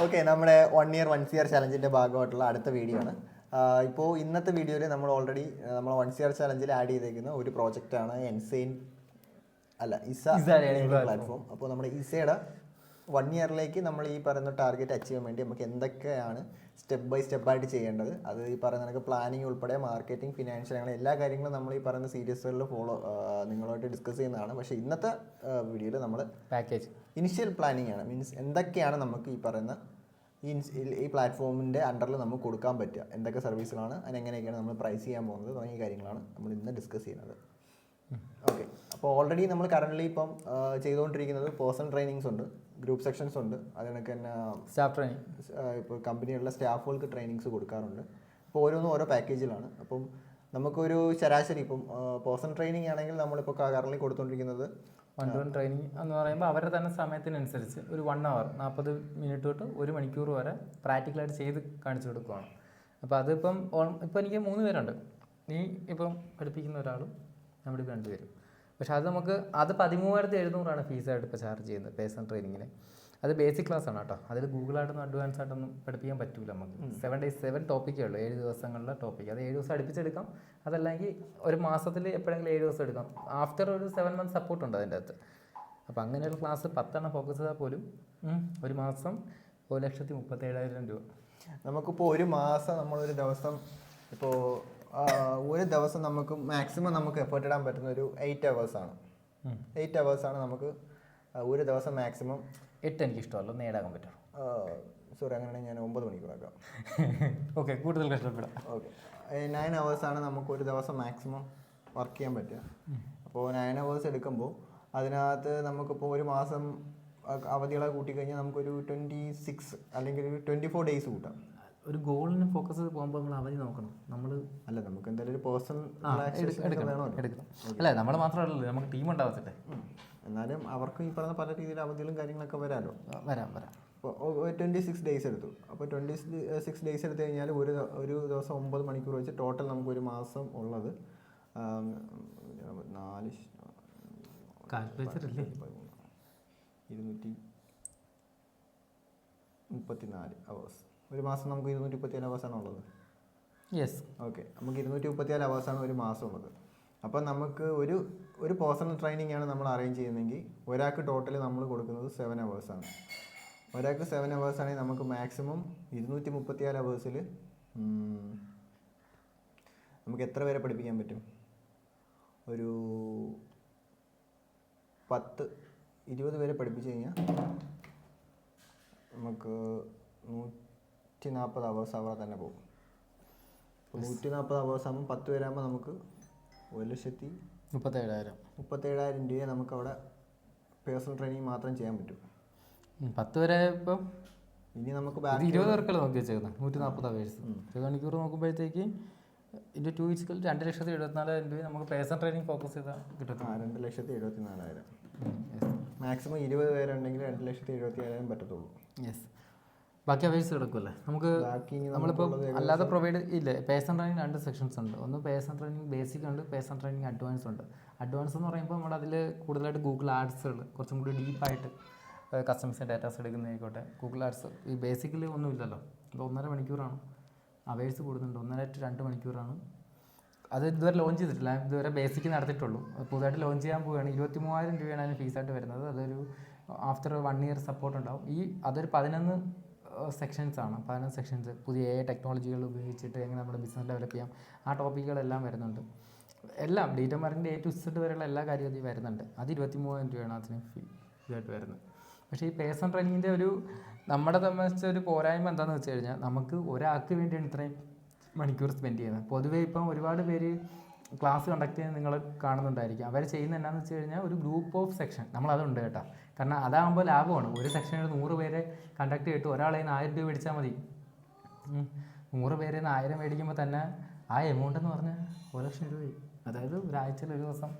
Okay, നമ്മുടെ 1 year 1 CR ചലഞ്ചിൻ്റെ ഭാഗമായിട്ടുള്ള അടുത്ത വീഡിയോ ആണ്. ഇപ്പോൾ ഇന്നത്തെ വീഡിയോയിൽ നമ്മൾ ഓൾറെഡി നമ്മൾ 1 CR ചലഞ്ചിൽ ആഡ് ചെയ്തേക്കുന്ന ഒരു പ്രോജക്റ്റാണ് ഇസ പ്ലാറ്റ്ഫോം. അപ്പോൾ നമ്മുടെ ഇസയുടെ 1 ഇയറിലേക്ക് നമ്മൾ ഈ പറയുന്ന ടാർഗറ്റ് അച്ചീവ് ചെയ്യാൻ വേണ്ടി നമുക്ക് എന്തൊക്കെയാണ് സ്റ്റെപ്പ് ബൈ സ്റ്റെപ്പായിട്ട് ചെയ്യേണ്ടത്, അത് ഈ പറയുന്ന കണക്ക് പ്ലാനിങ് ഉൾപ്പെടെ മാർക്കറ്റിംഗ്, ഫിനാൻഷ്യൽ, അങ്ങനെ എല്ലാ കാര്യങ്ങളും നമ്മൾ ഈ പറയുന്ന സീരീസുകളിൽ നിങ്ങളുമായിട്ട് ഡിസ്കസ് ചെയ്യുന്നതാണ്. പക്ഷേ ഇന്നത്തെ വീഡിയോയിൽ നമ്മൾ പാക്കേജ് ഇനിഷ്യൽ പ്ലാനിങ് ആണ്. മീൻസ് എന്തൊക്കെയാണ് നമുക്ക് ഈ പറയുന്ന ഈ പ്ലാറ്റ്ഫോമിൻ്റെ അണ്ടറിൽ നമുക്ക് കൊടുക്കാൻ പറ്റുക, എന്തൊക്കെ സർവീസുകളാണ്, അതിനെങ്ങനെയൊക്കെയാണ് നമ്മൾ പ്രൈസ് ചെയ്യാൻ പോകുന്നത് തുടങ്ങിയ കാര്യങ്ങളാണ് നമ്മൾ ഇന്ന് ഡിസ്കസ് ചെയ്യുന്നത്. ഓക്കെ, അപ്പോൾ ഓൾറെഡി നമ്മൾ കറൻ്റ്ലി ഇപ്പം ചെയ്തുകൊണ്ടിരിക്കുന്നത് പേഴ്സണൽ ട്രെയിനിങ്സ് ഉണ്ട്, ഗ്രൂപ്പ് സെക്ഷൻസ് ഉണ്ട്, അതിനൊക്കെ തന്നെ സ്റ്റാഫ് ട്രെയിനിങ്, ഇപ്പോൾ കമ്പനികളിലെ സ്റ്റാഫുകൾക്ക് ട്രെയിനിങ്സ് കൊടുക്കാറുണ്ട്. അപ്പോൾ ഓരോന്നും ഓരോ പാക്കേജിലാണ്. അപ്പം നമുക്കൊരു ശരാശരി ഇപ്പം പേഴ്സണൽ ട്രെയിനിങ് ആണെങ്കിൽ നമ്മളിപ്പോൾ കറൻ്റ്ലി കൊടുത്തുകൊണ്ടിരിക്കുന്നത് 1-to-1 ട്രെയിനിങ് എന്ന് പറയുമ്പോൾ അവരുടെ തന്നെ സമയത്തിനനുസരിച്ച് ഒരു 1 hour 40 മിനിറ്റ് തൊട്ട് 1 മണിക്കൂർ വരെ പ്രാക്ടിക്കലായിട്ട് ചെയ്ത് കാണിച്ചു കൊടുക്കുകയാണ്. അപ്പോൾ അതിപ്പം എനിക്ക് 3 പേരുണ്ട്. നീ ഇപ്പം പഠിപ്പിക്കുന്ന ഒരാളും നമ്മുടെ 2 പേരും. പക്ഷേ അത് 13,700 ഫീസായിട്ട് ഇപ്പോൾ ചാർജ് ചെയ്യുന്നത് പേഴ്സണൽ ട്രെയിനിങ്ങിന്. അത് ബേസിക് ക്ലാസ് ആണ് കേട്ടോ. അതിൽ ഗൂഗിളായിട്ടൊന്നും അഡ്വാൻസ് ആയിട്ടൊന്നും പഠിപ്പിക്കാൻ പറ്റില്ല നമുക്ക്. 7 days 7 ടോപ്പിക്കേ ഉള്ളൂ, 7 ദിവസങ്ങളിലെ ടോപ്പിക്. അത് 7 ദിവസം അടുപ്പിച്ചെടുക്കാം, അതല്ലെങ്കിൽ ഒരു മാസത്തിൽ എപ്പോഴെങ്കിലും 7 ദിവസം എടുക്കാം. ആഫ്റ്റർ ഒരു 7 months സപ്പോർട്ട് ഉണ്ട് അതിൻ്റെ അകത്ത്. അപ്പോൾ അങ്ങനെയുള്ള ക്ലാസ് 10 ഫോക്കസ് ചെയ്താൽ പോലും ഒരു മാസം 1,37,000 രൂപ. നമുക്കിപ്പോൾ ഒരു മാസം നമ്മളൊരു ദിവസം ഇപ്പോൾ ഒരു ദിവസം നമുക്ക് മാക്സിമം നമുക്ക് എഫേർട്ട് ഇടാൻ പറ്റുന്ന ഒരു 8 hours ആണ്. 8 hours ആണ് നമുക്ക് ഒരു ദിവസം മാക്സിമം. 8 എനിക്ക് ഇഷ്ടമല്ലോ, നേടാൻ പറ്റും. സോറി, അങ്ങനെയാണെങ്കിൽ ഞാൻ 9 മണിക്കൂറാക്കാം. ഓക്കെ, കൂടുതൽ കഷ്ടപ്പെടാം. ഓക്കെ, 9 hours ആണ് നമുക്ക് ഒരു ദിവസം മാക്സിമം വർക്ക് ചെയ്യാൻ പറ്റുക. അപ്പോൾ 9 hours എടുക്കുമ്പോൾ അതിനകത്ത് നമുക്കിപ്പോൾ ഒരു മാസം അവധികളെ കൂട്ടിക്കഴിഞ്ഞാൽ നമുക്കൊരു 26 അല്ലെങ്കിൽ ഒരു 24 days കൂട്ടാം. ഒരു ഗോളിന് ഫോക്കസ് ചെയ്ത് പോകുമ്പോൾ നമ്മൾ അവധി നോക്കണം. നമുക്ക് എന്തായാലും ഒരു പേഴ്സണൽ എടുക്കണം. അല്ല, നമ്മൾ മാത്രമല്ലല്ലോ, നമുക്ക് ടീം ഉണ്ടാവത്തില്ലേ. എന്നാലും അവർക്ക് ഈ പറഞ്ഞ പല രീതിയിൽ അവധികളും കാര്യങ്ങളൊക്കെ വരാമല്ലോ. വരാം. അപ്പോൾ 26 days എടുത്തു. അപ്പോൾ 26 days എടുത്തു കഴിഞ്ഞാൽ ഒരു ദിവസം 9 മണിക്കൂർ വെച്ച് ടോട്ടൽ നമുക്ക് ഒരു മാസം ഉള്ളത് 234 hours. ഒരു മാസം നമുക്ക് 234 hours ആണ് ഉള്ളത്. യെസ്, ഓക്കെ, നമുക്ക് 234 hours ആണ് ഒരു മാസം ഉള്ളത്. അപ്പം നമുക്ക് ഒരു പേഴ്സണൽ ട്രെയിനിങ് ആണ് നമ്മൾ അറേഞ്ച് ചെയ്യുന്നതെങ്കിൽ ഒരാൾക്ക് ടോട്ടൽ നമ്മൾ കൊടുക്കുന്നത് 7 hours ആണ്. ഒരാൾക്ക് 7 hours ആണെങ്കിൽ നമുക്ക് മാക്സിമം 234 hours നമുക്ക് എത്ര പേരെ പഠിപ്പിക്കാൻ പറ്റും? ഒരു 10-20 പേരെ പഠിപ്പിച്ചു കഴിഞ്ഞാൽ നമുക്ക് 140 hours അവിടെ തന്നെ പോകും. 140 hours ആകുമ്പോൾ 10 പേരാകുമ്പോൾ നമുക്ക് 1,37,000 രൂപയെ നമുക്ക് അവിടെ പേഴ്സണൽ ട്രെയിനിങ് മാത്രം ചെയ്യാൻ പറ്റും. 10 വരെ ഇപ്പം ഇനി നമുക്ക് 20 പേർക്കല്ലേ നോക്കി വെച്ചേക്കുന്നത്. 140 hours 1 മണിക്കൂർ നോക്കുമ്പോഴത്തേക്ക് 2,24,000 രൂപ നമുക്ക് പേഴ്സണൽ ട്രെയിനിങ് ഫോക്കസ് ചെയ്താൽ കിട്ടും. 2,74,000 മാക്സിമം 20 പേരുണ്ടെങ്കിൽ 2,77,000 പറ്റത്തുള്ളൂ. യെസ്, ബാക്കി അവേഴ്സ് കിടക്കുമല്ലേ നമുക്ക്. നമ്മളിപ്പോൾ അല്ലാതെ പ്രൊവൈഡ് ഇല്ലേ, പേഴ്സണൽ ട്രെയിനിങ് 2 സെക്ഷൻസ് ഉണ്ട്. ഒന്ന് പേഴ്സണൽ ട്രെയിനിങ് ബേസിക് ഉണ്ട്, പേഴ്സണൽ ട്രെയിനിങ് അഡ്വാൻസ് ഉണ്ട്. അഡ്വാൻസ് എന്ന് പറയുമ്പോൾ നമ്മളതിൽ കൂടുതലായിട്ട് ഗൂഗിൾ ആഡ്സുകൾ കുറച്ചും കൂടി ഡീപ്പായിട്ട് കസ്റ്റമേഴ്സിൻ്റെ ഡാറ്റാസ് എടുക്കുന്നതായിക്കോട്ടെ. ഗൂഗിൾ ആഡ്സ് ഈ ബേസിക്കലി ഒന്നുമില്ലല്ലോ. ഇപ്പോൾ 1.5 മണിക്കൂറാണ് അവേഴ്സ് കൂടുന്നുണ്ട്. 1.5-2 മണിക്കൂറാണ്. അത് ഇതുവരെ ലോഞ്ച് ചെയ്തിട്ടില്ല, ഇതുവരെ ബേസിക്ക് നടത്തിയിട്ടുള്ളൂ. പുതുതായിട്ട് ലോഞ്ച് ചെയ്യാൻ പോവുകയാണ്. 23,000 രൂപയാണ് അതിന് ഫീസായിട്ട് വരുന്നത്. അതൊരു ആഫ്റ്റർ 1 year സപ്പോർട്ട് ഉണ്ടാവും. അതൊരു 11 സെക്ഷൻസ് ആണ്. 11 സെക്ഷൻസ് പുതിയ ടെക്നോളജികൾ ഉപയോഗിച്ചിട്ട് എങ്ങനെ നമ്മുടെ ബിസിനസ് ഡെവലപ്പ് ചെയ്യാം, ആ ടോപ്പിക്കുകളെല്ലാം വരുന്നുണ്ട്. എല്ലാം ഡേറ്റ മാർക്കറ്റിൻ്റെ A to Z വരെയുള്ള എല്ലാ കാര്യവും അതിൽ വരുന്നുണ്ട്. അത് 23,000 രൂപയാണ് അതിന് ഫീസായിട്ട് വരുന്നത്. പക്ഷേ ഈ പേഴ്സണൽ ട്രെയിനിങ്ങിൻ്റെ നമ്മുടെ സംബന്ധിച്ച ഒരു പോരായ്മ എന്താണെന്ന് വെച്ച് കഴിഞ്ഞാൽ നമുക്ക് ഒരാൾക്ക് വേണ്ടിയാണ് ഇത്രയും മണിക്കൂർ സ്പെൻഡ് ചെയ്യുന്നത്. പൊതുവേ ഇപ്പം ഒരുപാട് പേര് ക്ലാസ് കണ്ടക്ട് ചെയ്യുന്നത് നിങ്ങൾ കാണുന്നുണ്ടായിരിക്കും. അവർ ചെയ്യുന്നത് എന്താണെന്ന് വെച്ച് കഴിഞ്ഞാൽ ഒരു ഗ്രൂപ്പ് ഓഫ് സെക്ഷൻ നമ്മളതുണ്ട് കേട്ടോ. കാരണം അതാകുമ്പോൾ ലാഭമാണ്. ഒരു സെക്ഷനിൽ 100 പേരെ കണ്ടക്ട് ചെയ്തിട്ട് ഒരാളെ 1,000 രൂപ മേടിച്ചാൽ മതി. 100 പേരെ 1,000 മേടിക്കുമ്പോൾ തന്നെ ആ എമൗണ്ട് എന്ന് പറഞ്ഞാൽ 1,00,000 രൂപയായി. അതായത് ഒരാഴ്ചയിൽ ഒരു ദിവസം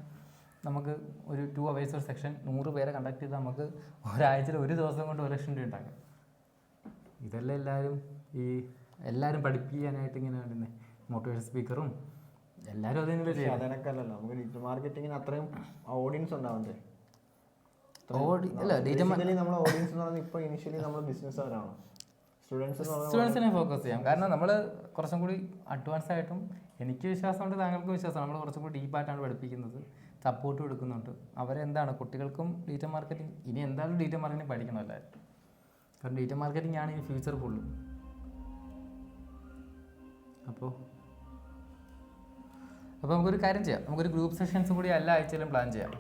നമുക്ക് ഒരു 2 hours ഒരു സെക്ഷൻ 100 പേരെ കണ്ടക്ട് ചെയ്താൽ നമുക്ക് ഒരാഴ്ചയിൽ ഒരു ദിവസം കൊണ്ട് 1,00,000 രൂപ ഉണ്ടാക്കാം. ഇതെല്ലാം എല്ലാവരും പഠിപ്പിക്കാനായിട്ട് ഇങ്ങനെ വരുന്നത്. മോട്ടിവേഷൻ സ്പീക്കറും എല്ലാവരും അതിനുള്ള ചെയ്യാം. അതിനൊക്കെയല്ലോ നമുക്ക് ഡിജിറ്റൽ മാർക്കറ്റിങ്ങിന് അത്രയും ഓഡിയൻസ് ഉണ്ടാവണ്ടേ. അല്ല, നമ്മളെ ഓഡിയൻസ് എന്ന് പറയുന്നത് ഇപ്പോൾ ഇനിഷ്യലി നമ്മൾ ബിസിനസ്സുകാരാണ്. സ്റ്റുഡൻസിനെ ഫോക്കസ് ചെയ്യാം. കാരണം നമ്മൾ കുറച്ചും കൂടി അഡ്വാൻസ് ആയിട്ടും എനിക്ക് വിശ്വാസമുണ്ട്, താങ്കൾക്ക് വിശ്വാസമാണ്, നമ്മൾ കുറച്ചും കൂടി ഡീപ്പായിട്ടാണ് പഠിപ്പിക്കുന്നത്, സപ്പോർട്ടും എടുക്കുന്നുണ്ട്. അവരെന്താണ് കുട്ടികൾക്കും ഡിജിറ്റൽ മാർക്കറ്റിംഗ് ഇനി എന്തായാലും ഡിജിറ്റൽ മാർക്കറ്റിംഗ് പഠിക്കണം എല്ലാവരും. കാരണം ഡിജിറ്റൽ മാർക്കറ്റിംഗ് ആണ് ഇനി ഫ്യൂച്ചർ ഫുള്ളും. അപ്പോൾ നമുക്കൊരു കാര്യം ചെയ്യാം, നമുക്കൊരു ഗ്രൂപ്പ് സെഷൻസും കൂടി എല്ലാ ആഴ്ചയിലും പ്ലാൻ ചെയ്യാം.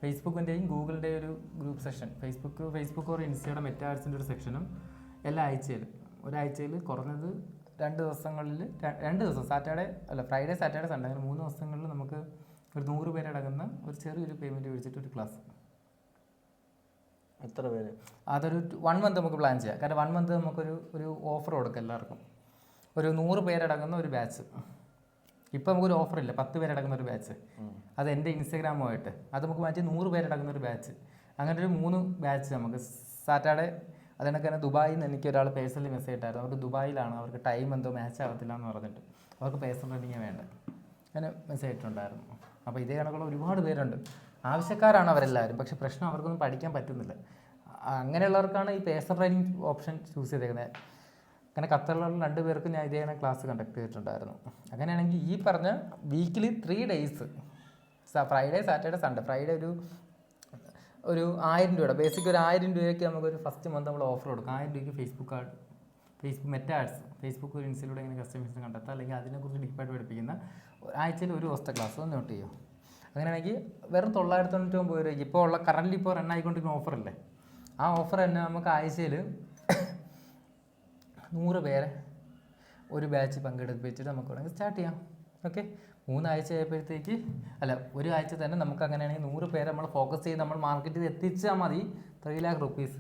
ഫേസ്ബുക്കിൻ്റെയും ഗൂഗിളിൻ്റെയും ഒരു ഗ്രൂപ്പ് സെഷൻ, ഫേസ്ബുക്ക് ഓർ ഇൻസ്റ്റയുടെ മെറ്റാവേഴ്സിൻ്റെ ഒരു സെക്ഷനും എല്ലാ ആഴ്ചയിലും, ഒരാഴ്ചയിൽ കുറഞ്ഞത് 2 ദിവസങ്ങളിൽ 2 ദിവസം ഫ്രൈഡേ സാറ്റർഡേ സൺഡേ അങ്ങനെ 3 ദിവസങ്ങളിൽ നമുക്ക് ഒരു 100 പേരടങ്ങുന്ന ഒരു ചെറിയൊരു പേയ്മെൻറ്റ് മേടിച്ചിട്ട് ഒരു ക്ലാസ്. എത്ര പേര്? അതൊരു 1 മന്ത് നമുക്ക് പ്ലാൻ ചെയ്യാം. കാരണം 1 മന്ത് നമുക്കൊരു ഓഫർ കൊടുക്കാം എല്ലാവർക്കും. ഒരു 100 പേരടങ്ങുന്ന ഒരു ബാച്ച്. ഇപ്പോൾ നമുക്കൊരു ഓഫറില്ല, 10 പേരടങ്ങുന്ന ഒരു ബാച്ച്. അത് എൻ്റെ ഇൻസ്റ്റാഗ്രാമുമായിട്ട് അത് നമുക്ക് മാറ്റി 100 പേരടങ്ങുന്ന ഒരു ബാച്ച്. അങ്ങനെ ഒരു 3 ബാച്ച് നമുക്ക് സാറ്റർഡേ. അതിനൊക്കെ തന്നെ ദുബായിൽ നിന്ന് എനിക്ക് ഒരാൾ പേഴ്സണലി മെസ്സേജ് ഇട്ടായിരുന്നു. അവർക്ക് ദുബായിലാണ്, അവർക്ക് ടൈം എന്തോ മാച്ച് ആകത്തില്ല എന്ന് പറഞ്ഞിട്ട് അവർക്ക് പേഴ്സണൽ ട്രെയിനിങ് വേണ്ടത്. അങ്ങനെ മെസ്സേജ് ഇട്ടുണ്ടായിരുന്നു. അപ്പോൾ ഇതേ കണക്കുള്ള ഒരുപാട് പേരുണ്ട്, ആവശ്യക്കാരാണ് അവരെല്ലാവരും. പക്ഷേ പ്രശ്നം അവർക്കൊന്നും പഠിക്കാൻ പറ്റുന്നില്ല. അങ്ങനെയുള്ളവർക്കാണ് ഈ പേഴ്സണൽ ട്രെയിനിങ് ഓപ്ഷൻ ചൂസ് ചെയ്തേക്കുന്നത്. അങ്ങനെ ഖത്തറിലുള്ള 2 പേർക്ക് ഞാൻ ഇതേ ക്ലാസ് കണ്ടക്ട് ചെയ്തിട്ടുണ്ടായിരുന്നു. അങ്ങനെയാണെങ്കിൽ ഈ പറഞ്ഞ weekly 3 days, Friday Saturday Sunday. Friday ഒരു 1000 രൂപയുടെ ബേസിക്, ഒരു 1000 രൂപയ്ക്ക് നമുക്കൊരു ഫസ്റ്റ് മന്ത് നമ്മൾ ഓഫർ കൊടുക്കും. 1000 രൂപയ്ക്ക് ഫേസ്ബുക്ക് മെറ്റാ ആഡ്സ്, ഫേസ്ബുക്ക് ഒരു ഇൻസ്റ്റയിലൂടെ ഇങ്ങനെ കസ്റ്റമേഴ്സിനെ കണ്ടെത്താം, അല്ലെങ്കിൽ അതിനെക്കുറിച്ച് ഡീപ്പായിട്ട് പഠിപ്പിക്കുന്ന ആഴ്ചയിൽ ഒരു ദിവസത്തെ ക്ലാസ് ഒന്ന് നോട്ട് ചെയ്യും. അങ്ങനെയാണെങ്കിൽ വെറും 999 രൂപ. ഇപ്പോൾ ഉള്ള കറൻറ്റ്ലി ഇപ്പോൾ റൺ ആയിക്കൊണ്ടിരിക്കുന്ന ഓഫറല്ലേ, ആ ഓഫർ തന്നെ നമുക്ക് ആഴ്ചയിൽ 100 പേരെ ഒരു ബാച്ച് പങ്കെടുപ്പിച്ചിട്ട് നമുക്ക് വേണമെങ്കിൽ സ്റ്റാർട്ട് ചെയ്യാം. ഓക്കെ, 3 ആഴ്ച ആയപ്പോഴത്തേക്ക് ഒരു ആഴ്ച തന്നെ നമുക്ക് അങ്ങനെയാണെങ്കിൽ 100 പേരെ നമ്മൾ ഫോക്കസ് ചെയ്ത് നമ്മൾ മാർക്കറ്റിൽ എത്തിച്ചാൽ മതി. 3 lakh rupees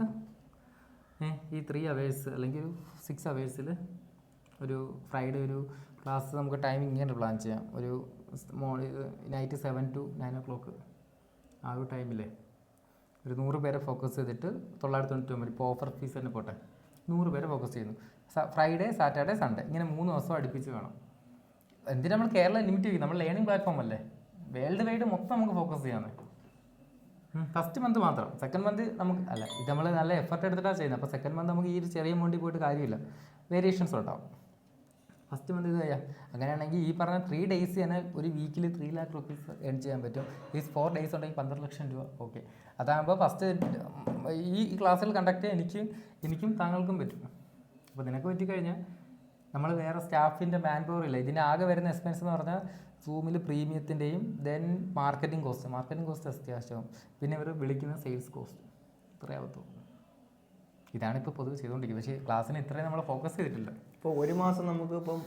ഈ 3 hours അല്ലെങ്കിൽ ഒരു 6 hours ഒരു ഫ്രൈഡേ ഒരു ക്ലാസ് നമുക്ക് ടൈമിംഗ് ഇങ്ങനെ പ്ലാൻ ചെയ്യാം. ഒരു നൈറ്റ് 7 to 9 o'clock ആ ഒരു ടൈമിൽ ഒരു 100 പേരെ ഫോക്കസ് ചെയ്തിട്ട് 999. ഇപ്പോൾ ഓഫർ ഫീസ് തന്നെ പോട്ടെ, 100 പേരെ ഫോക്കസ് ചെയ്യുന്നു. ഫ്രൈഡേ സാറ്റർഡേ സൺഡേ ഇങ്ങനെ 3 ദിവസം അടുപ്പിച്ച് വേണം. എന്തിനാ നമ്മൾ കേരളം ലിമിറ്റ് ചെയ്യും? നമ്മൾ ലേണിംഗ് പ്ലാറ്റ്ഫോം അല്ലേ, വേൾഡ് വൈഡ് മൊത്തം നമുക്ക് ഫോക്കസ് ചെയ്യാമെന്ന്. ഫസ്റ്റ് മന്ത് മാത്രം, സെക്കൻഡ് മന്ത് നമുക്ക് ഇത് നമ്മൾ നല്ല എഫർട്ട് എടുത്തിട്ടാണ് ചെയ്യുന്നത്. അപ്പോൾ സെക്കൻഡ് മന്ത് നമുക്ക് ഈ ഒരു ചെറിയ എമൗണ്ടിൽ പോയിട്ട് കാര്യമില്ല, വേരിയേഷൻസ് ഉണ്ടാവും. ഫസ്റ്റ് മന്ത് ഇത് ചെയ്യാം. അങ്ങനെയാണെങ്കിൽ ഈ പറഞ്ഞ 3 days തന്നെ ഒരു വീക്കിൽ 3 lakh rupees ഏൺ ചെയ്യാൻ പറ്റും. ഈ 4 days ഉണ്ടെങ്കിൽ 12 ലക്ഷം രൂപ. ഓക്കെ, അതാകുമ്പോൾ ഫസ്റ്റ് ഈ ക്ലാസ്സിൽ കണ്ടക്ട് ചെയ്യാൻ എനിക്കും താങ്കൾക്കും പറ്റും. അപ്പോൾ നിനക്ക് പറ്റിക്കഴിഞ്ഞാൽ നമ്മൾ വേറെ സ്റ്റാഫിൻ്റെ മാൻ പവർ ഇല്ല. ഇതിൻ്റെ ആകെ വരുന്ന എക്സ്പെൻസ് എന്ന് പറഞ്ഞാൽ സൂമിൽ പ്രീമിയത്തിൻ്റെയും ദെൻ മാർക്കറ്റിംഗ് കോസ്റ്റ് അത്യാവശ്യവും, പിന്നെ ഇവർ വിളിക്കുന്ന സെയിൽസ് കോസ്റ്റ് ഇത്രയാവത്തു. ഇതാണിപ്പോൾ പൊതുവെ ചെയ്തുകൊണ്ടിരിക്കുന്നത്. പക്ഷേ ക്ലാസ്സിന് ഇത്രയും നമ്മൾ ഫോക്കസ് ചെയ്തിട്ടില്ല. ഇപ്പോൾ ഒരു മാസം നമുക്ക് ഇപ്പം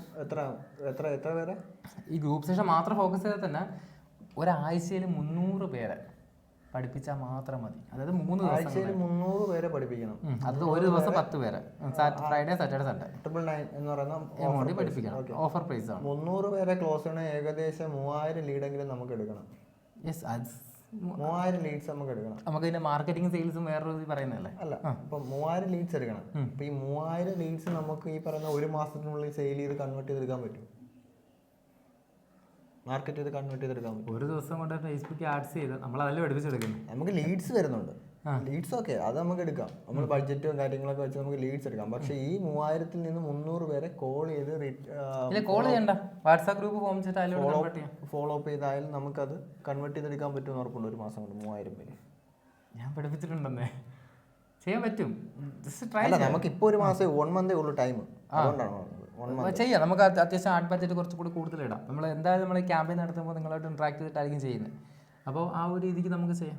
എത്ര പേരെ ഈ ഗ്രൂപ്പ് സെഷൻ മാത്രം ഫോക്കസ് ചെയ്താൽ തന്നെ ഒരാഴ്ചയിൽ 300 പേരെ പഠിപ്പിച്ചാൽ മാത്രം മതി. അതായത് 3 ദിവസം 300 പേരെ പഠിപ്പിക്കണം. അത് ഒരു ദിവസം 10 പേരെ, ഫ്രൈഡേ സാറ്റർഡേ സൺഡേ 999 എന്ന് പറയുന്ന എമൗണ്ട് പഠിപ്പിക്കണം. ഓഫർ പ്രൈസ് ആണ്. 300 പേരെ ക്ലോസ് ചെയ്യണ ഏകദേശം 3000 ലീഡെങ്കിലും നമുക്ക് എടുക്കണം. യെസ്, 3000 ലീഡ്സ് നമുക്ക് എടുക്കണം. നമുക്ക് ഇതിന്റെ മാർക്കറ്റിംഗ് സെയിൽസും വേറൊരു ഇത് പറയുന്നതല്ലേ. അല്ല, ഇപ്പം 3000 ലീഡ്സ് എടുക്കണം. ഇപ്പം ഈ 3000 ലീഡ്സ് നമുക്ക് ഈ പറയുന്ന ഒരു മാസത്തിനുള്ളിൽ സെയിൽ ചെയ്ത് കൺവേർട്ട് ചെയ്തെടുക്കാൻ പറ്റും, മാർക്കറ്റ് ചെയ്ത് കൺവേർട്ട് ചെയ്തെടുക്കാൻ പറ്റും. ഒരു ദിവസം കൊണ്ട് ഫേസ്ബുക്ക് ആഡ്സ് ചെയ്ത് നമ്മൾ അതിൽ പഠിപ്പിച്ചെടുക്കുന്നത്. നമുക്ക് ലീഡ്സ് വരുന്നുണ്ട്, ലീഡ്സ് ഒക്കെ അത് നമുക്ക് എടുക്കാം. നമ്മൾ ബഡ്ജറ്റും കാര്യങ്ങളൊക്കെ വെച്ച് നമുക്ക് ലീഡ്സ് എടുക്കാം. പക്ഷേ ഈ 3000-ൽ നിന്ന് 300 പേരെ കോൾ ചെയ്യണ്ട, വാട്സാപ്പ് ഗ്രൂപ്പ് ഫോളോ അപ്പ് ചെയ്തായാലും നമുക്കത് കൺവേർട്ട് ചെയ്തെടുക്കാൻ പറ്റുമെന്ന് ഉറപ്പുണ്ട്. ഒരു മാസം കൊണ്ട് 3000 പേര് ഞാൻ പഠിപ്പിച്ചിട്ടുണ്ടെന്നേ, ചെയ്യാൻ പറ്റും. അല്ല, നമുക്കിപ്പോൾ ഒരു മാസം 1 month ഉള്ളൂ ടൈം, അതുകൊണ്ടാണ് ചെയ്യാം. നമുക്ക് അത്യാവശ്യം ആഡ് ബഡ്ജറ്റ് കുറച്ചുകൂടി കൂടുതൽ ഇടാം. നമ്മൾ എന്തായാലും നമ്മൾ ക്യാമ്പയിൻ നടത്തുമ്പോൾ നിങ്ങളായിട്ട് ഇൻട്രാക്ട് ചെയ്തിട്ടായിരിക്കും ചെയ്യുന്നത്. അപ്പോൾ ആ ഒരു രീതിക്ക് നമുക്ക് ചെയ്യാം.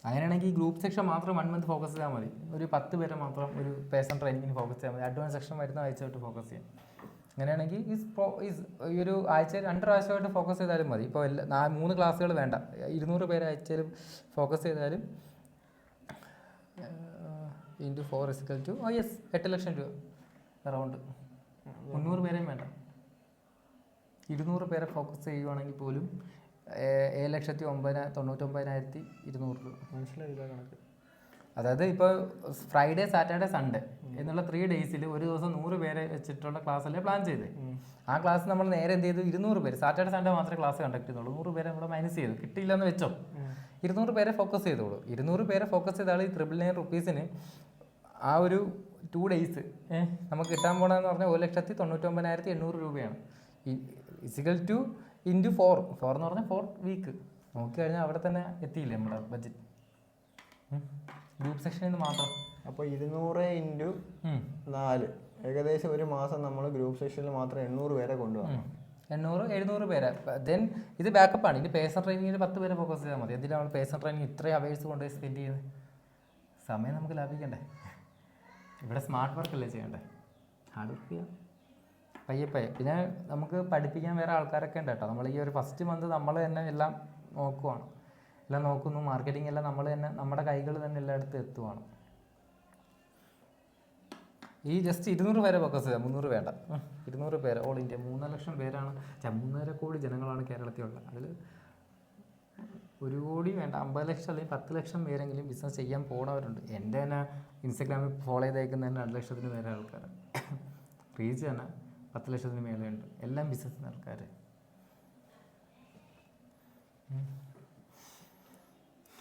അങ്ങനെയാണെങ്കിൽ ഈ ഗ്രൂപ്പ് സെക്ഷൻ മാത്രം 1 month ഫോക്കസ് ചെയ്താൽ മതി. ഒരു 10 പേരെ മാത്രം ഒരു പേഴ്സണൽ ട്രെയിനിങ്ങിന് ഫോക്കസ് ചെയ്യാൻ മതി. അഡ്വാൻസ് സെക്ഷൻ വരുന്ന ആഴ്ചയായിട്ട് ഫോക്കസ് ചെയ്യാം. അങ്ങനെയാണെങ്കിൽ ഈ ഒരു ആഴ്ച 2 പ്രാവശ്യമായിട്ട് ഫോക്കസ് ചെയ്താലും മതി. ഇപ്പോൾ 3 ക്ലാസ്സുകൾ വേണ്ട, 200 പേരെ ആഴ്ചയിൽ ഫോക്കസ് ചെയ്താലും ഇൻറ്റു 4 8 ലക്ഷം രൂപ അറൗണ്ട്. 300 പേരെയും വേണ്ട, 200 പേരെ ഫോക്കസ് ചെയ്യുവാണെങ്കിൽ പോലും 7,99,200 രൂപ. മനസ്സിലായില്ല കണക്ക്. അതായത് ഇപ്പോൾ ഫ്രൈഡേ സാറ്റർഡേ സൺഡേ എന്നുള്ള 3 days ഒരു ദിവസം 100 പേരെ വെച്ചിട്ടുള്ള ക്ലാസ്സല്ലേ പ്ലാൻ ചെയ്തത്. ആ ക്ലാസ് നമ്മൾ നേരെ എന്ത് ചെയ്തു, 200 പേര് സാറ്റർഡേ സൺഡേ മാത്രമേ ക്ലാസ് കണ്ടക്ട് ചെയ്യുന്നുള്ളൂ. 100 പേരെ നമ്മൾ മൈനസ് ചെയ്തു, കിട്ടിയില്ലെന്ന് വെച്ചോ. 200 പേരെ ഫോക്കസ് ചെയ്തോളൂ. 200 പേരെ ഫോക്കസ് ചെയ്താൽ ഈ 999 rupees ആ ഒരു 2 days നമുക്ക് കിട്ടാൻ പോകണമെന്ന് പറഞ്ഞാൽ 1,99,800 രൂപയാണ്. ഇസിക്കൽ ടു ഇൻറ്റു 4 എന്ന് പറഞ്ഞാൽ 4 വീക്ക് നോക്കി കഴിഞ്ഞാൽ അവിടെ തന്നെ എത്തിയില്ലേ നമ്മുടെ ബഡ്ജറ്റ് ഗ്രൂപ്പ് സെക്ഷനിൽ നിന്ന് മാത്രം. അപ്പോൾ 200 ഇൻറ്റു 4 ഏകദേശം ഒരു മാസം നമ്മൾ ഗ്രൂപ്പ് സെക്ഷനിൽ മാത്രം 800 പേരെ കൊണ്ടുപോകണം. 800-700 പേരെ. ദെൻ ഇത് ബാക്കപ്പാണ്. ഇനി പേഴ്സണൽ ട്രെയിനിങ്ങിൽ 10 പേരെ ഫോക്കസ് ചെയ്താൽ മതി. എന്തിനാണ് നമ്മൾ പേഴ്സണൽ ട്രെയിനിങ് ഇത്രയും അവേഴ്സ് കൊണ്ടുപോയി സ്പെൻഡ് ചെയ്യുന്നത്? സമയം നമുക്ക് ലാഭിക്കണ്ടേ? ഇവിടെ സ്മാർട്ട് വർക്ക് അല്ലേ ചെയ്യണ്ടേ? ഹാർഡ് വർക്ക് ചെയ്യാം പയ്യെ. പിന്നെ നമുക്ക് പഠിപ്പിക്കാൻ വേറെ ആൾക്കാരൊക്കെ ഉണ്ട് കേട്ടോ. നമ്മൾ ഈ ഒരു ഫസ്റ്റ് മന്ത് നമ്മൾ തന്നെ എല്ലാം നോക്കുവാണ്, എല്ലാം നോക്കുന്നു. മാർക്കറ്റിംഗ് എല്ലാം നമ്മൾ തന്നെ, നമ്മുടെ കൈകൾ തന്നെ എല്ലായിടത്തും എത്തുവാണ്. ഈ ജസ്റ്റ് 200 പേരെ ഫോക്കസ് ചെയ്യുക, 300 വേണ്ട. 200 പേര് ഓൾ ഇന്ത്യ 3 ലക്ഷം പേരാണ്, 3.5 കോടി ജനങ്ങളാണ് കേരളത്തിലുള്ളത്. അതിൽ 1 കോടി വേണ്ട, 50 ലക്ഷം അല്ലെങ്കിൽ 10 ലക്ഷം പേരെങ്കിലും ബിസിനസ് ചെയ്യാൻ പോണവരുണ്ട്. എൻ്റെ തന്നെ ഇൻസ്റ്റാഗ്രാമിൽ ഫോളോ ചെയ്തേക്കുന്ന തന്നെ 2 ലക്ഷത്തിന് മേലെ ആൾക്കാർ, റീച്ച് തന്നെ 10 ലക്ഷത്തിന് മേലെ ഉണ്ട്. എല്ലാം ബിസിനസ്സിന് ആൾക്കാർ.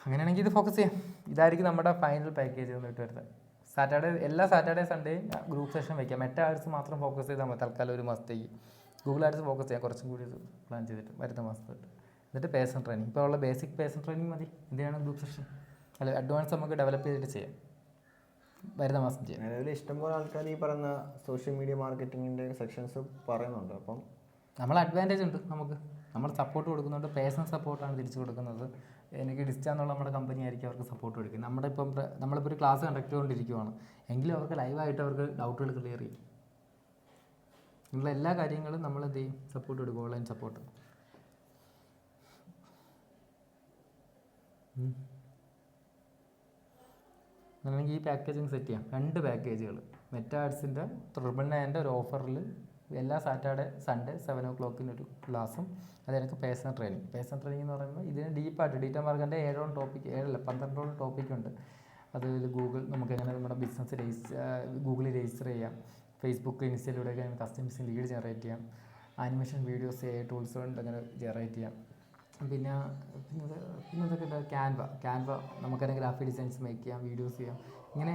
അങ്ങനെയാണെങ്കിൽ ഇത് ഫോക്കസ് ചെയ്യാം. ഇതായിരിക്കും നമ്മുടെ ഫൈനൽ പാക്കേജ് വന്നിട്ട് വരുന്നത്. എല്ലാ സാറ്റർഡേ സൺഡേയും ഗ്രൂപ്പ് സെഷൻ വയ്ക്കാം. മെറ്റ ആഡ്സ് മാത്രം ഫോക്കസ് ചെയ്താൽ മതി തൽക്കാലം ഒരു മാസത്തേക്ക്. ഗൂഗിൾ ആഡ്സ് ഫോക്കസ് ചെയ്യാം കുറച്ചും കൂടി പ്ലാൻ ചെയ്തിട്ട് വരുന്ന മാസത്തോട്ട്. എന്നിട്ട് പേഴ്സണൽ ട്രെയിനിങ്, ഇപ്പോൾ ഉള്ള ബേസിക് പേഴ്സണൽ ട്രെയിനിങ് മതി. എന്തിനാണ് ഗ്രൂപ്പ് സെഷൻ? അല്ല, അഡ്വാൻസ് നമുക്ക് ഡെവലപ്പ് ചെയ്തിട്ട് ചെയ്യാം, വരുന്ന മാസം ചെയ്യാം. നിലവിൽ ഇഷ്ടംപോലെ ആൾക്കാർ ഈ പറയുന്ന സോഷ്യൽ മീഡിയ മാർക്കറ്റിങ്ങിൻ്റെ സെക്ഷൻസ് പറയുന്നുണ്ട്. അപ്പം നമ്മൾ അഡ്വാൻറ്റേജ് ഉണ്ട് നമുക്ക്. നമ്മൾ സപ്പോർട്ട് കൊടുക്കുന്നുണ്ട്. പേഴ്സണൽ സപ്പോർട്ടാണ് തിരിച്ചു കൊടുക്കുന്നത്. എനിക്ക് ഡിസ്റ്റാന്നുള്ള നമ്മുടെ കമ്പനി ആയിരിക്കും അവർക്ക് സപ്പോർട്ട് കൊടുക്കുന്നത്. നമ്മളിപ്പോൾ ഒരു ക്ലാസ് കണ്ടക്ട് ചെയ്തുകൊണ്ടിരിക്കുവാണ് എങ്കിലും അവർക്ക് ലൈവായിട്ട് അവർക്ക് ഡൗട്ടുകൾ ക്ലിയർ ചെയ്യും. നിങ്ങളുടെ എല്ലാ കാര്യങ്ങളും നമ്മൾ എന്ത് ചെയ്യും? സപ്പോർട്ട് കൊടുക്കും, ഓൺലൈൻ സപ്പോർട്ട്. അങ്ങനെയാണെങ്കിൽ ഈ പാക്കേജിങ് സെറ്റ് ചെയ്യാം. 2 പാക്കേജുകൾ. മെറ്റ ആഡ്സിൻ്റെ 999 ഒരു ഓഫറിൽ എല്ലാ സാറ്റർഡേ സൺഡേ 7 o'clock ഒരു ക്ലാസ്സും അതിനൊക്കെ പേഴ്സണൽ ട്രെയിനിങ്. പേഴ്സണൽ ട്രെയിനിങ് എന്ന് പറയുമ്പോൾ ഇതിന് ഡീപ്പായിട്ട് ഡീറ്റെയിൽ മാർക്കിൻ്റെ 12 ടോപ്പിക്കുണ്ട്. അതിൽ നമുക്ക് എങ്ങനെ നമ്മുടെ ബിസിനസ് ഗൂഗിളിൽ രജിസ്റ്റർ ചെയ്യാം, ഫേസ്ബുക്ക് ഇൻസ്റ്റയിലൂടെയൊക്കെ കസ്റ്റമേഴ്സിന് ലീഡ് ജനറേറ്റ് ചെയ്യാം, ആനിമേഷൻ വീഡിയോസ് ടൂൾസ് കൊണ്ട് അങ്ങനെ ജനറേറ്റ് ചെയ്യാം. പിന്നെ ഇതൊക്കെ ക്യാൻവ നമുക്കതിനെ ഗ്രാഫിക് ഡിസൈൻസ് മേക്ക് ചെയ്യാം, വീഡിയോസ് ചെയ്യാം. ഇങ്ങനെ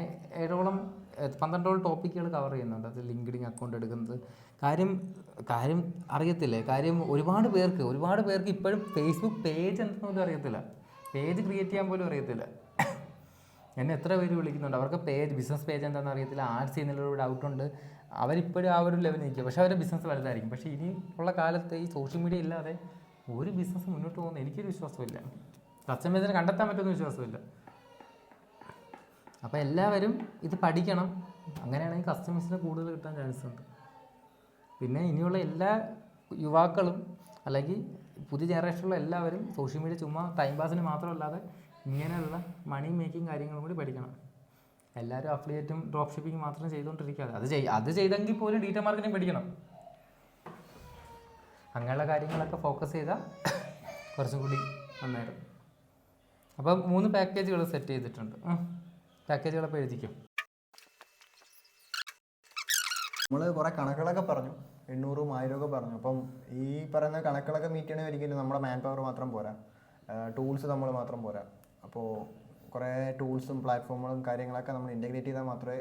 12 ടോപ്പിക്കുകൾ കവർ ചെയ്യുന്നുണ്ട്. അത് ലിങ്ക്ഡിൻ അക്കൗണ്ട് എടുക്കുന്നത് കാര്യം അറിയത്തില്ലേ? ഒരുപാട് പേർക്ക് ഇപ്പോഴും ഫേസ്ബുക്ക് പേജ് എന്താണെന്ന് പോലും അറിയത്തില്ല, പേജ് ക്രിയേറ്റ് ചെയ്യാൻ പോലും അറിയത്തില്ല. എന്നെ എത്ര പേര് വിളിക്കുന്നുണ്ട്, അവർക്ക് ബിസിനസ് പേജ് എന്താണെന്ന് അറിയത്തില്ല, ആഡ്സ് ചെയ്യുന്നതിലൊരു ഡൗട്ടുണ്ട്. അവരിപ്പോഴും ആ ഒരു ലെവലിൽ നിൽക്കുക, പക്ഷേ അവരുടെ ബിസിനസ് വലുതായിരിക്കും. പക്ഷേ ഇനി ഉള്ള കാലത്ത് ഈ സോഷ്യൽ മീഡിയ ഇല്ലാതെ ഒരു ബിസിനസ് മുന്നോട്ട് പോകുന്ന എനിക്കൊരു വിശ്വാസമില്ല. കസ്റ്റമേഴ്സിനെ കണ്ടെത്താൻ പറ്റുമെന്ന് വിശ്വാസമില്ല. അപ്പോൾ എല്ലാവരും ഇത് പഠിക്കണം. അങ്ങനെയാണെങ്കിൽ കസ്റ്റമേഴ്സിന് കൂടുതൽ കിട്ടാൻ ചാൻസ് ഉണ്ട്. പിന്നെ ഇനിയുള്ള എല്ലാ യുവാക്കളും അല്ലെങ്കിൽ പുതിയ ജനറേഷനിലുള്ള എല്ലാവരും സോഷ്യൽ മീഡിയ ചുമ്മാ ടൈം പാസിന് മാത്രമല്ലാതെ ഇങ്ങനെയുള്ള മണി മേക്കിംഗ് കാര്യങ്ങളും കൂടി പഠിക്കണം. എല്ലാവരും അഫിലിയേറ്റും ഡ്രോപ്പ് ഷിപ്പിംഗ് മാത്രം ചെയ്തുകൊണ്ടിരിക്കാതെ അത് ചെയ്തെങ്കിൽ പോലും ഡീറ്റെയിൽ മാർക്കറ്റിംഗ് പഠിക്കണം. അങ്ങനെയുള്ള കാര്യങ്ങളൊക്കെ ഫോക്കസ് ചെയ്താൽ കുറച്ചും കൂടി നന്നായിരുന്നു. അപ്പം 3 പാക്കേജുകൾ സെറ്റ് ചെയ്തിട്ടുണ്ട്. പാക്കേജുകളപ്പോൾ എഴുതിക്കും. നമ്മൾ കുറേ കണക്കുകളൊക്കെ പറഞ്ഞു, 800 1000 പറഞ്ഞു. അപ്പം ഈ പറയുന്ന കണക്കുകളൊക്കെ മീറ്റ് ചെയ്യണമെങ്കിൽ ഒരിക്കലും നമ്മുടെ മാൻ പവർ മാത്രം പോരാ, ടൂൾസ് നമ്മൾ മാത്രം പോരാ. അപ്പോൾ കുറേ ടൂൾസും പ്ലാറ്റ്ഫോമുകളും കാര്യങ്ങളൊക്കെ നമ്മൾ ഇൻറ്റഗ്രേറ്റ് ചെയ്താൽ മാത്രമേ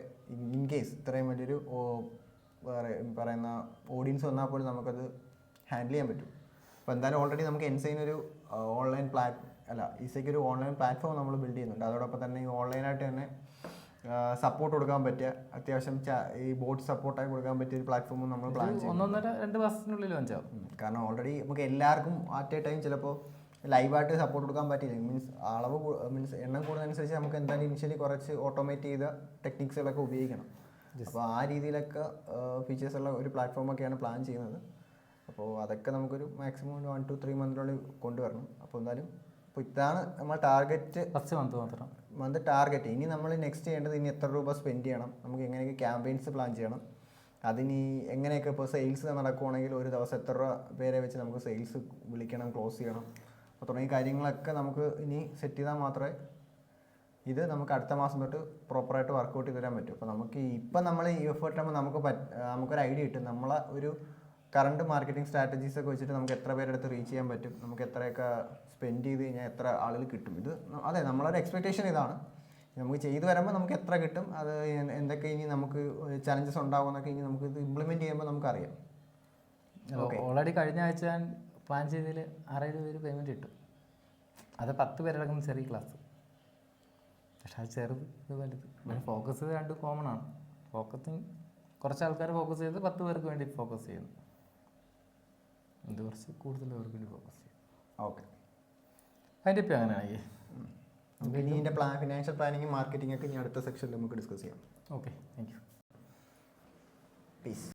ഇൻ കേസ് ഇത്രയും വലിയൊരു പറയുന്ന ഓഡിയൻസ് വന്നാൽ പോലും നമുക്കത് ഹാൻഡിൽ ചെയ്യാൻ പറ്റും. അപ്പോൾ എന്തായാലും ഓൾറെഡി നമുക്ക് എൻസൈൻ ഒരു ഈസയ്ക്ക് ഒരു ഓൺലൈൻ പ്ലാറ്റ്ഫോം നമ്മൾ ബിൽഡ് ചെയ്യുന്നുണ്ട്. അതോടൊപ്പം തന്നെ ഈ ഓൺലൈനായിട്ട് തന്നെ സപ്പോർട്ട് കൊടുക്കാൻ പറ്റിയ അത്യാവശ്യം ഈ ബോട്ട് സപ്പോർട്ടായി കൊടുക്കാൻ പറ്റിയ ഒരു പ്ലാറ്റ്ഫോമും നമ്മൾ പ്ലാൻ ചെയ്യും. 1.5-2 മാസത്തിനുള്ളിൽ വെച്ചാവും. കാരണം ഓൾറെഡി നമുക്ക് എല്ലാവർക്കും അറ്റ് എ ടൈം ചിലപ്പോൾ ലൈവായിട്ട് സപ്പോർട്ട് കൊടുക്കാൻ പറ്റില്ല. എണ്ണം കൂടുന്നതനുസരിച്ച് നമുക്ക് എന്തായാലും ഇനിഷ്യലി കുറച്ച് ഓട്ടോമേറ്റ് ചെയ്ത ടെക്നിക്സുകളൊക്കെ ഉപയോഗിക്കണം. അപ്പോൾ ആ രീതിയിലൊക്കെ ഫീച്ചേഴ്സുള്ള ഒരു പ്ലാറ്റ്ഫോമൊക്കെയാണ് പ്ലാൻ ചെയ്യുന്നത്. അപ്പോൾ അതൊക്കെ നമുക്കൊരു മാക്സിമം 1 to 3 മന്തിനുള്ളിൽ കൊണ്ടുവരണം. അപ്പോൾ എന്തായാലും അപ്പോൾ ഇതാണ് നമ്മൾ ടാർഗറ്റ്, ഫസ്റ്റ് മന്ത് ടാർഗറ്റ്. ഇനി നമ്മൾ നെക്സ്റ്റ് ചെയ്യേണ്ടത് ഇനി എത്ര രൂപ സ്പെൻഡ് ചെയ്യണം, നമുക്ക് എങ്ങനെയൊക്കെ ക്യാമ്പയിൻസ് പ്ലാൻ ചെയ്യണം, അതിന് എങ്ങനെയൊക്കെ ഇപ്പോൾ സെയിൽസ് നടക്കുവാണെങ്കിൽ ഒരു ദിവസം എത്ര രൂപ പേരെ വെച്ച് നമുക്ക് സെയിൽസ് വിളിക്കണം, ക്ലോസ് ചെയ്യണം, അപ്പോൾ തുടങ്ങിയ കാര്യങ്ങളൊക്കെ നമുക്ക് ഇനി സെറ്റ് ചെയ്താൽ മാത്രമേ ഇത് നമുക്ക് അടുത്ത മാസം തൊട്ട് പ്രോപ്പറായിട്ട് വർക്കൗട്ട് ചെയ്ത് തരാൻ പറ്റും. അപ്പോൾ നമുക്ക് ഇപ്പം നമ്മൾ ഈ എഫേർട്ട് ആകുമ്പോൾ നമുക്കൊരു ഐഡിയ കിട്ടും. നമ്മളെ ഒരു കറണ്ട് മാർക്കറ്റിംഗ് സ്ട്രാറ്റജീസൊക്കെ വെച്ചിട്ട് നമുക്ക് എത്ര പേരെടുത്ത് റീച്ച് ചെയ്യാൻ പറ്റും, നമുക്ക് എത്രയൊക്കെ സ്പെൻഡ് ചെയ്ത് കഴിഞ്ഞാൽ എത്ര ആളുകൾ കിട്ടും. ഇത് അതെ നമ്മളൊരു എക്സ്പെക്റ്റേഷൻ ഇതാണ്. നമുക്ക് ചെയ്തു വരുമ്പോൾ നമുക്ക് എത്ര കിട്ടും, അത് എന്തൊക്കെ ഇനി നമുക്ക് ചലഞ്ചസ് ഉണ്ടാകുമെന്നൊക്കെ ഇനി നമുക്ക് ഇത് ഇംപ്ലിമെൻറ്റ് ചെയ്യുമ്പോൾ നമുക്കറിയാം. ഓൾറെഡി കഴിഞ്ഞ ആഴ്ച ഞാൻ പ്ലാൻ ചെയ്തതിൽ 6,000 പേര് പേയ്മെൻറ്റ് കിട്ടും. അത് 10 പേരടങ്ങുന്ന ചെറിയ ക്ലാസ്. പക്ഷെ അത് ചെറുത്, ഇത് വലുത്. പക്ഷേ ഫോക്കസ് രണ്ട് കോമൺ ആണ്. ഫോക്കസിങ് കുറച്ച് ആൾക്കാർ ഫോക്കസ് ചെയ്ത് 10 പേർക്ക് വേണ്ടി ഫോക്കസ് ചെയ്യുന്നു. ഇത് കുറച്ച് കൂടുതൽ പേർക്ക് വേണ്ടി ഫോക്കസ് ചെയ്യും. ഓക്കെ, അതിൻ്റെ ഇപ്പം അങ്ങനെയാണെങ്കിൽ നമുക്ക് ഇനി ഇതിൻ്റെ ഫിനാൻഷ്യൽ പ്ലാനിങ് മാർക്കറ്റിംഗ് ഒക്കെ ഇനി അടുത്ത സെക്ഷനിൽ നമുക്ക് ഡിസ്കസ് ചെയ്യാം. Okay, thank you. പീസ്.